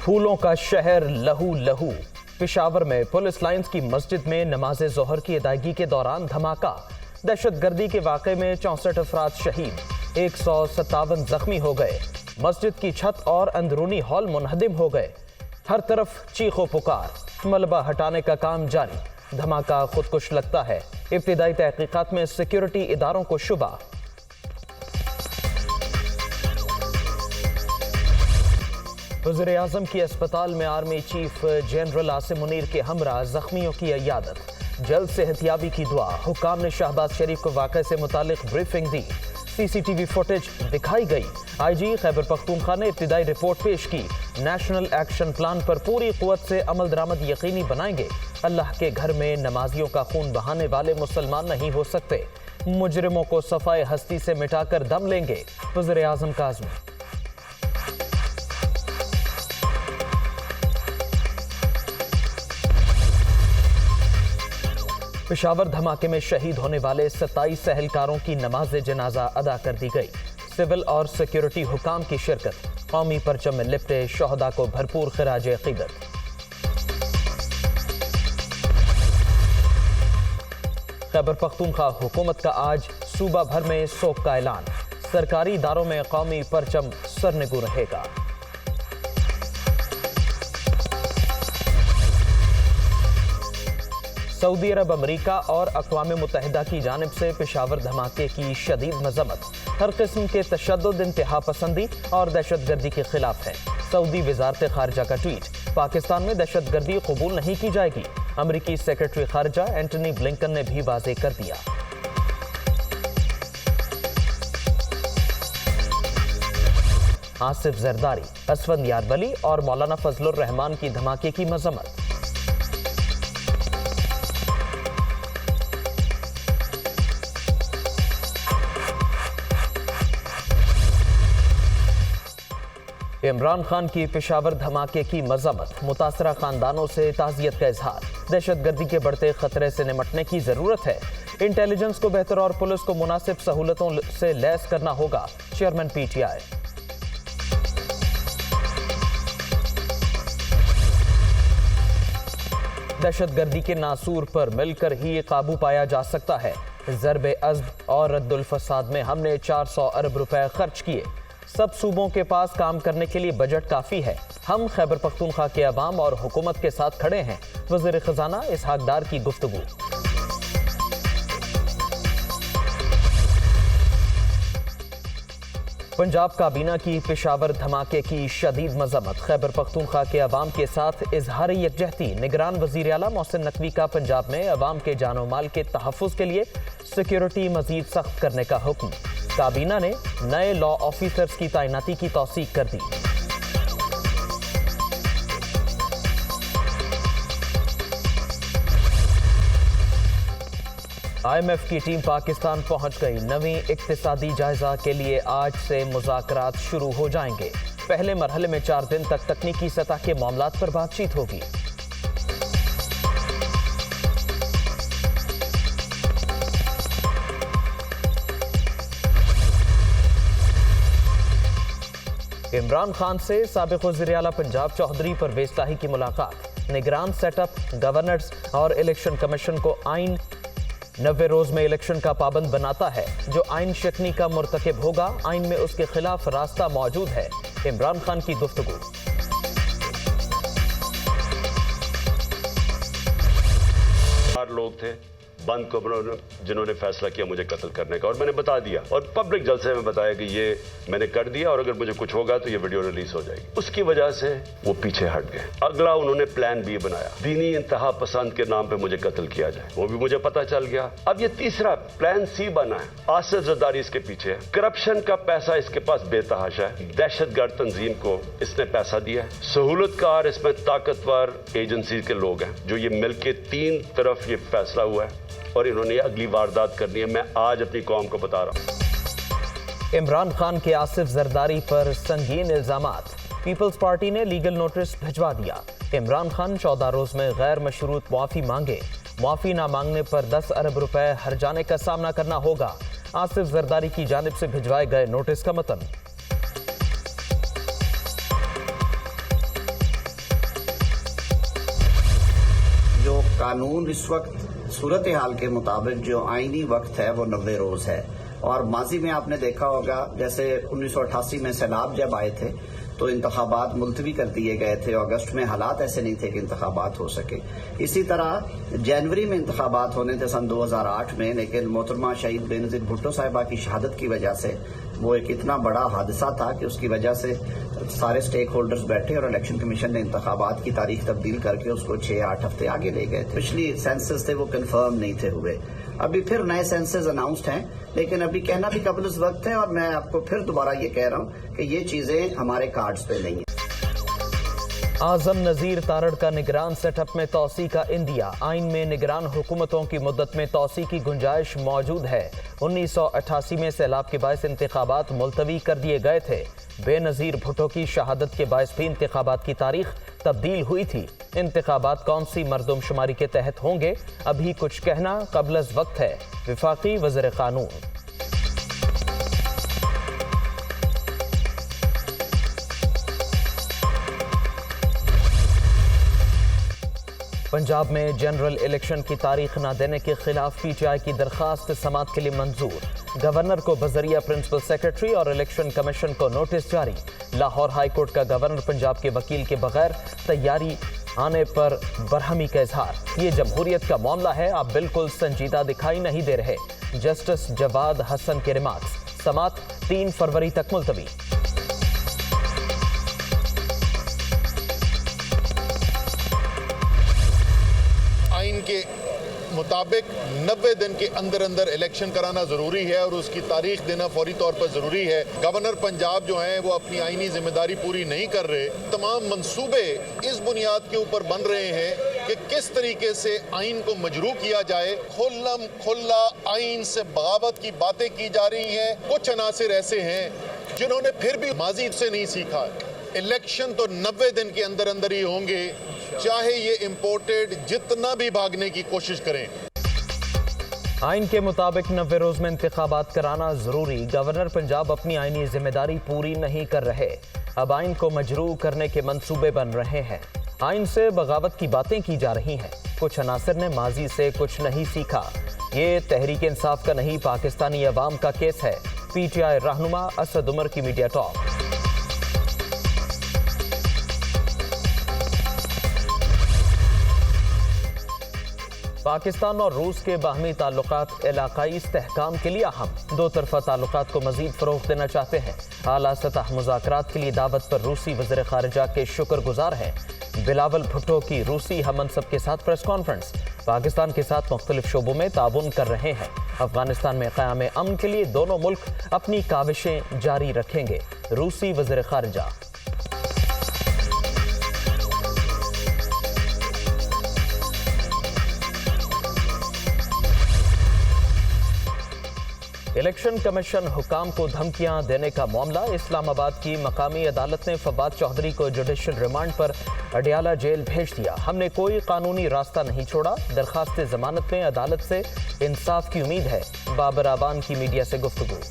फूलों का शहर लहू लहू। पेशावर में पुलिस लाइंस की मस्जिद में नमाज जोहर की अदायगी के दौरान धमाका। दहशतगर्दी के वाक़े में 64 अफराद शहीद, 157 जख्मी हो गए। मस्जिद की छत और अंदरूनी हॉल मुनहदिम हो गए। हर तरफ चीखो पुकार, मलबा हटाने का काम जारी। धमाका खुदकुश लगता है। इब्तिदाई तहकीकात में सिक्योरिटी इदारों को शुबा। वज़ीर आज़म की अस्पताल में army chief general Asim Munir के हमरा जख्मियों की इयादत। जल्द सेहतियाबी की दुआ। हुक्काम ने शहबाज शरीफ को वाक़े से मुतालिक ब्रीफिंग दी। सीसीटीवी फुटेज दिखाई गई। आईजी खैबर पख्तूनख्वा ने इब्तिदाई रिपोर्ट पेश की। नेशनल एक्शन प्लान पर पूरी कुव्वत से अमल दरामद यकीनी बनाएंगे। अल्लाह के घर में नमाजियों का खून बहाने वाले मुसलमान नहीं हो सकते। मुजरिमों को सफाए हस्ती से मिटाकर दम लेंगे, वज़ीर आज़म का आज़म। पेशावर धमाके में शहीद होने वाले 27 सहलकारों की नमाज जनाजा अदा कर दी गई। सिविल और सिक्योरिटी हुकाम की शिरकत। कौमी परचम में लिपटे शहदा को भरपूर खिराज अकीदत। खैबर पख्तूनख्वा हुकूमत का आज सूबा भर में सोग का ऐलान। सरकारी इदारों में कौमी परचम सरनिगू रहेगा। सऊदी अरब, अमरीका और अक़वाम मुत्तहिदा की जानिब से पेशावर धमाके की शदीद मजम्मत। हर किस्म के तशद्दुद, इंतहा पसंदी और दहशतगर्दी के खिलाफ है। सऊदी वज़ारत ख़ारिजा का ट्वीट। पाकिस्तान में दहशतगर्दी कबूल नहीं की जाएगी। अमरीकी सेक्रेटरी ख़ारिजा एंटनी ब्लिंकन ने भी वाज़ेह कर दिया। आसिफ जरदारी, असफंद यादवली और मौलाना फजलुर रहमान की धमाके की मजम्मत। इमरान खान की पेशावर धमाके की मजम्मत। मुतासरा खानदानों से ताज़ियत का इजहार। दहशतगर्दी के बढ़ते खतरे से निपटने की जरूरत है। इंटेलिजेंस को बेहतर और पुलिस को मुनासिब सहूलतों से लैस करना होगा, चेयरमैन पीटीआई। दहशतगर्दी के नासूर पर मिलकर ही काबू पाया जा सकता है। ज़रबे अज़्ब और रद्दुल फसाद में हमने 400 अरब रुपए खर्च किए। सब सूबों के पास काम करने के लिए बजट काफ़ी है। हम खैबर पख्तूनख्वा के अवाम और हुकूमत के साथ खड़े हैं, वज़ीर ख़ज़ाना इसहाक डार की गुफ्तगू। पंजाब काबीना की पेशावर धमाके की शदीद मजम्मत। खैबर पख्तूनख्वा के अवाम के साथ इजहार यकजहती। निगरान वज़ीर आला मोहसिन नकवी का पंजाब में अवाम के जानो माल के तहफ़्फ़ुज़ के लिए सिक्योरिटी मज़ीद सख्त करने का हुक्म। काबीना ने नए लॉ ऑफिसर्स की तैनाती की तौसीक कर दी। IMF की टीम पाकिस्तान पहुंच गई। नवी इक्तिसादी जायजा के लिए आज से मुज़ाकरात शुरू हो जाएंगे। पहले मरहले में 4 दिन तक तकनीकी सतह के मामलात पर बातचीत होगी। इमरान खान से साबिक़ वज़ीर आला पंजाब चौधरी परवेज़ ताही की मुलाकात। निगरान सेटअप, गवर्नर्स और इलेक्शन कमीशन को आइन 90 रोज में इलेक्शन का पाबंद बनाता है। जो आइन शिकनी का मुर्तकिब होगा, आइन में उसके खिलाफ रास्ता मौजूद है। इमरान खान की गुफ्तगू। लोग थे बंद कमरों जिन्होंने फैसला किया मुझे कत्ल करने का, और मैंने बता दिया और पब्लिक जलसे में बताया कि ये मैंने कर दिया और अगर मुझे कुछ होगा तो ये वीडियो रिलीज हो जाएगी। उसकी वजह से वो पीछे हट गए। अगला उन्होंने प्लान बी बनाया, दीनी इंतहा पसंद के नाम पे मुझे कत्ल किया जाए, वो भी मुझे पता चल गया। अब ये तीसरा प्लान सी बना है। आसिफ जरदारी इसके पीछे है। करप्शन का पैसा इसके पास बेतहाशा है। दहशतगर्द तंजीम को इसने पैसा दिया है। सहूलतकार इसमें ताकतवर एजेंसी के लोग हैं जो ये मिलके 3 तरफ ये फैसला हुआ है और इन्होंने अगली वारदात करनी है। मैं आज अपनी कौम को बता रहा हूं। इमरान खान के आसिफ जरदारी पर संगीन इल्जामात। पीपल्स पार्टी ने लीगल नोटिस भिजवा दिया। इमरान खान 14 रोज में गैर मशरूत मुआफी मांगे। मुआफी ना मांगने पर 10 अरब रुपए हर्जाने का सामना करना होगा। आसिफ जरदारी की जानिब से भिजवाए गए नोटिस का मतन। कानून इस वक्त सूरत हाल के मुताबिक जो आईनी वक्त है वो 90 रोज है। और माजी में आपने देखा होगा जैसे 1988 में सैलाब जब आए थे तो इंतखाबात मुलतवी कर दिए गए थे। अगस्त में हालात ऐसे नहीं थे कि इंतखाबात हो सके। इसी तरह जनवरी में इंतखाबात होने थे सन 2008 में, लेकिन मोहतरमा शहीद बेनज़ीर भुट्टो साहिबा की शहादत की वजह से वो एक इतना बड़ा हादसा था कि उसकी वजह से सारे स्टेक होल्डर्स बैठे और इलेक्शन कमीशन ने इंतखाबात की तारीख तब्दील करके उसको 6-8 हफ्ते आगे ले गए थे। पिछली सेंसस थे वो कंफर्म नहीं थे हुए। अभी फिर नए सेंसस अनाउंस्ड हैं, लेकिन अभी कहना भी कबल वक्त है। और मैं आपको फिर दोबारा ये कह रहा हूँ कि ये चीजें हमारे कार्ड्स पे नहीं है। आजम नजीर तारड़ का निगरान सेटअप में तोसी का इंदिया। आइन में निगरान हुकूमतों की मुद्दत में तोसी की गुंजाइश मौजूद है। 1988 में सैलाब के बायस इंतखाबात मुलतवी कर दिए गए थे। बेनज़ीर भुट्टो की शहादत के बायस भी इंतखाबात की तारीख तब्दील हुई थी। इंतखाबात कौन सी मरदमशुमारी के तहत होंगे, अभी कुछ कहना कबल वक्त है। वफाकी वज़ीर कानून। पंजाब में जनरल इलेक्शन की तारीख न देने के खिलाफ पीटीआई की दरखास्त समाअत के लिए मंजूर। गवर्नर को बजरिया प्रिंसिपल सेक्रेटरी और इलेक्शन कमीशन को नोटिस जारी। लाहौर हाईकोर्ट का गवर्नर पंजाब के वकील के बगैर तैयारी आने पर बरहमी का इजहार। ये जमहूरियत का मामला है, आप बिल्कुल संजीदा दिखाई नहीं दे रहे। जस्टिस जवाद हसन के रिमार्क्स। समाअत 3 फरवरी तक मुलतवी। आइन के मुताबिक 90 दिन के अंदर अंदर इलेक्शन कराना जरूरी है और उसकी तारीख देना फौरी तौर पर जरूरी है। गवर्नर पंजाब जो हैं वो अपनी आईनी जिम्मेदारी पूरी नहीं कर रहे। तमाम मंसूबे इस बुनियाद के ऊपर बन रहे हैं कि किस तरीके से आइन को मजरू किया जाए। खुल्लम खुल्ला आइन से बगावत की बातें की जा रही हैं। कुछ अनासिर ऐसे हैं जिन्होंने फिर भी माजी से नहीं सीखा। इलेक्शन तो 90 दिन के अंदर अंदर ही होंगे, चाहे ये इंपोर्टेड जितना भी भागने की कोशिश करें। आइन के मुताबिक 90 रोज में इंतखाबात कराना जरूरी। गवर्नर पंजाब अपनी आईनी जिम्मेदारी पूरी नहीं कर रहे। अब आइन को मजरू करने के मंसूबे बन रहे हैं। आइन से बगावत की बातें की जा रही हैं। कुछ अनासर ने माजी से कुछ नहीं सीखा। ये तहरीक इंसाफ का नहीं, पाकिस्तानी अवाम का केस है। पीटीआई रहनुमा असद उमर की मीडिया टॉक। पाकिस्तान और रूस के बाहमी ताल्लुकात इलाकाई इस्तेहकाम के लिए अहम। दो तरफा ताल्लुकात को मजीद फरोग देना चाहते हैं। आला सतह मुज़ाकरात के लिए दावत पर रूसी वज़ीर ख़ारिजा के शुक्रगुजार हैं। बिलावल भुट्टो की रूसी हमनसब के साथ प्रेस कॉन्फ्रेंस। पाकिस्तान के साथ मुख्तलिफ शोबों में ताउन कर रहे हैं। अफगानिस्तान में क़याम अमन के लिए दोनों मुल्क अपनी काविशें जारी रखेंगे। रूसी वज़ीर ख़ारिजा। इलेक्शन कमीशन हुकाम को धमकियां देने का मामला। इस्लामाबाद की मकामी अदालत ने फवाद चौधरी को जुडिशल रिमांड पर अडियाला जेल भेज दिया। हमने कोई कानूनी रास्ता नहीं छोड़ा। दरखास्त जमानत में अदालत से इंसाफ की उम्मीद है। बाबर आवान की मीडिया से गुफ्तगू।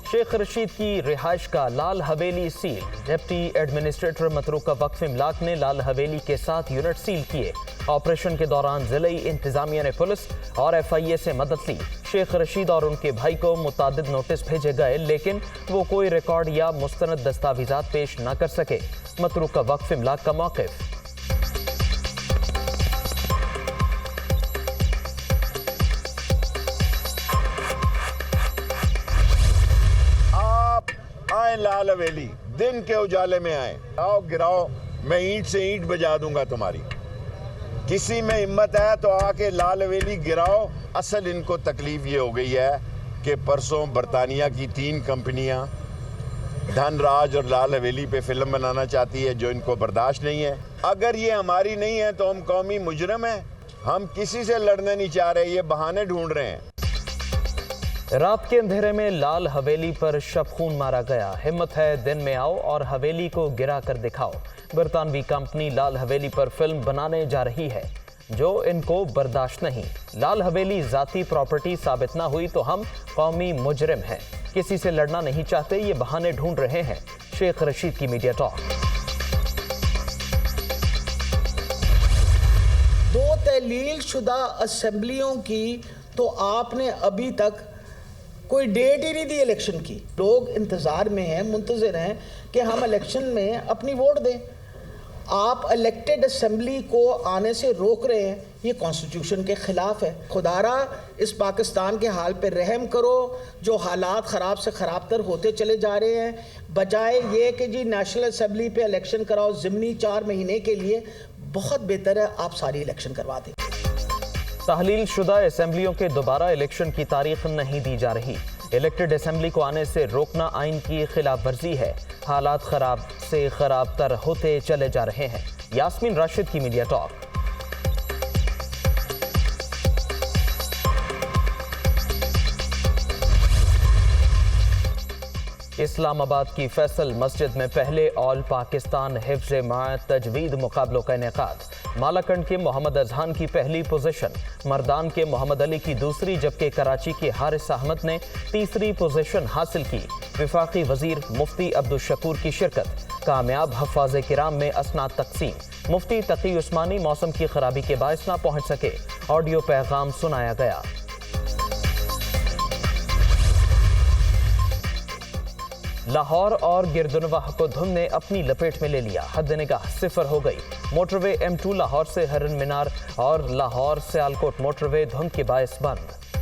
शेख रशीद की रिहाइश का लाल हवेली सील। डिप्टी एडमिनिस्ट्रेटर मतरूका वक्फ इमलाक ने लाल हवेली के 7 यूनिट सील किए। ऑपरेशन के दौरान जिले इंतजामिया ने पुलिस और FIA से मदद ली। शेख रशीद और उनके भाई को मुतादिद नोटिस भेजे गए, लेकिन वो कोई रिकॉर्ड या मुस्तनद दस्तावेजात पेश न कर सके। मतरूका वक्फ इमलाक का मौक़िफ़। लाल हवेली दिन के उजाले में आए, आओ गिराओ, मैं ईंट से ईंट बजा दूंगा तुम्हारी। किसी में हिम्मत है तो आके लाल हवेली गिराओ। असल इनको तकलीफ ये हो गई है कि परसों बरतानिया की 3 कंपनियां धनराज और लाल हवेली पे फिल्म बनाना चाहती है, जो इनको बर्दाश्त नहीं है। अगर ये हमारी नहीं है तो हम कौमी मुजरम हैं। हम किसी से लड़ना नहीं चाह रहे, ये बहाने ढूंढ रहे हैं। रात के अंधेरे में लाल हवेली पर शब खून मारा गया। हिम्मत है दिन में आओ और हवेली को गिरा कर दिखाओ। बरतानवी कंपनी लाल हवेली पर फिल्म बनाने जा रही है, जो इनको बर्दाश्त नहीं। लाल हवेली जाती प्रॉपर्टी साबित ना हुई तो हम कौमी मुजरिम हैं। किसी से लड़ना नहीं चाहते, ये बहाने ढूंढ रहे हैं। शेख रशीद की मीडिया टॉक। दो तहलील शुदा असेंबलियों की तो आपने अभी तक कोई डेट ही नहीं दी इलेक्शन की। लोग इंतज़ार में हैं, मुंतज़िर हैं कि हम इलेक्शन में अपनी वोट दें। आप इलेक्टेड असेंबली को आने से रोक रहे हैं, ये कॉन्स्टिट्यूशन के ख़िलाफ़ है। खुदारा इस पाकिस्तान के हाल पे रहम करो, जो हालात ख़राब से ख़राब तर होते चले जा रहे हैं। बजाय ये कि जी नेशनल असेंबली पे इलेक्शन कराओ ज़िमनी 4 महीने के लिए, बहुत बेहतर है आप सारी इलेक्शन करवा दें। तहलील शुदा असेंबलियों के दोबारा इलेक्शन की तारीख नहीं दी जा रही। इलेक्टेड असेंबली को आने से रोकना आइन की खिलाफ वर्जी है। हालात खराब से खराब तर होते चले जा रहे हैं। यास्मीन राशिद की मीडिया टॉक। इस्लामाबाद की फैसल मस्जिद में पहले ऑल पाकिस्तान हिफ्ज़ माअ तजवीद मुकाबलों का इनेकाद। मालाकंड के मोहम्मद अजहान की पहली पोजीशन, मर्दान के मोहम्मद अली की दूसरी, जबकि कराची के हारिस अहमद ने तीसरी पोजीशन हासिल की। विफाकी वजीर मुफ्ती अब्दुल शकूर की शिरकत। कामयाब हफ़ाज़े किराम में असनाद तकसीम। मुफ्ती तकी उस्मानी मौसम की खराबी के बायस ना पहुंच सके, ऑडियो पैगाम सुनाया गया। लाहौर और गिरदुनवाह को धुंध ने अपनी लपेट में ले लिया। हद निगाह सिफर हो गई। मोटरवे M2 लाहौर से हरन मीनार और लाहौर सियालकोट मोटरवे धुंध के बायस बंद।